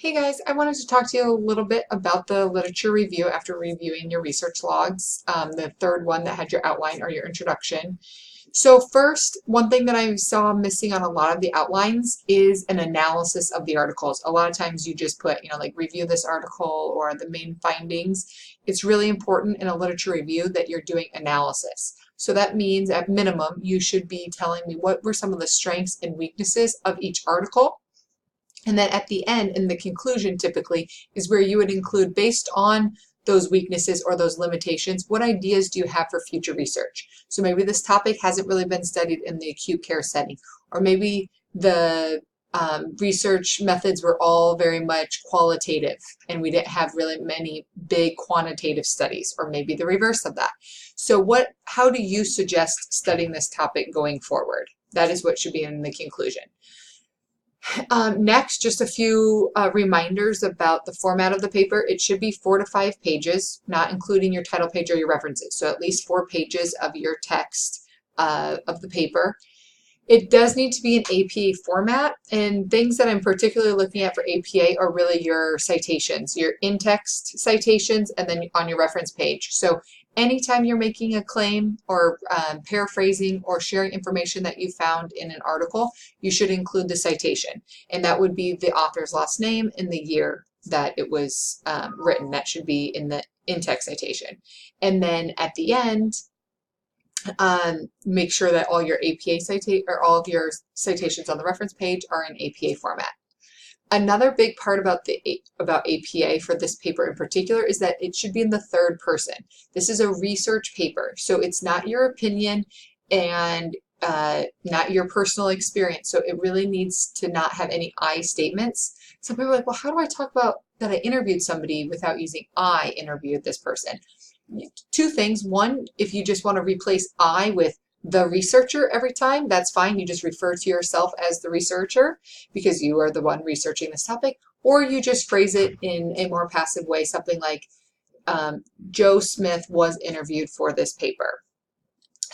Hey guys, I wanted to talk to you a little bit about the literature review after reviewing your research logs, the third one that had your outline or your introduction. So first, one thing that I saw missing on a lot of the outlines is an analysis of the articles. A lot of times you just put, like review this article or the main findings. It's really important in a literature review that you're doing analysis. So that means at minimum, you should be telling me what were some of the strengths and weaknesses of each article. And then at the end, in the conclusion typically, is where you would include, based on those weaknesses or those limitations, what ideas do you have for future research? So maybe this topic hasn't really been studied in the acute care setting, or maybe the research methods were all very much qualitative and we didn't have really many big quantitative studies, or maybe the reverse of that. So how do you suggest studying this topic going forward? That is what should be in the conclusion. Next, just a few reminders about the format of the paper. It should be 4 to 5 pages, not including your title page or your references. So at least 4 pages of your text of the paper. It does need to be an APA format, and things that I'm particularly looking at for APA are really your citations, your in-text citations, and then on your reference page. So anytime you're making a claim or paraphrasing or sharing information that you found in an article, you should include the citation. And that would be the author's last name and the year that it was written. That should be in the in-text citation. And then at the end, make sure that all your all of your citations on the reference page are in APA format. Another big part about APA for this paper in particular is that it should be in the third person. This is a research paper, so it's not your opinion and not your personal experience. So it really needs to not have any I statements. Some people are like, well, how do I talk about that I interviewed somebody without using I interviewed this person? Two things. One, if you just want to replace I with the researcher every time, that's fine. You just refer to yourself as the researcher because you are the one researching this topic. Or you just phrase it in a more passive way, something like Joe Smith was interviewed for this paper.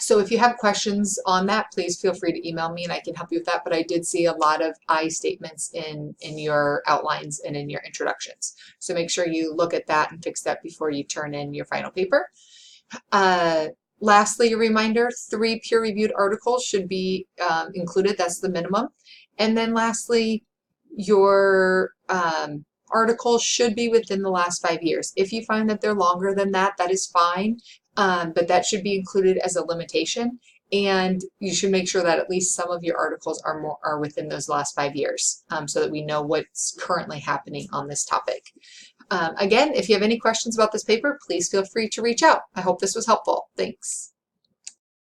So if you have questions on that, please feel free to email me and I can help you with that. But I did see a lot of I statements in your outlines and in your introductions. So make sure you look at that and fix that before you turn in your final paper. Lastly, a reminder, 3 peer-reviewed articles should be included. That's the minimum. And then lastly, your articles should be within the last 5 years. If you find that they're longer than that, that is fine. But that should be included as a limitation, and you should make sure that at least some of your articles are within those last 5 years, so that we know what's currently happening on this topic. Again, if you have any questions about this paper, please feel free to reach out. I hope this was helpful. Thanks.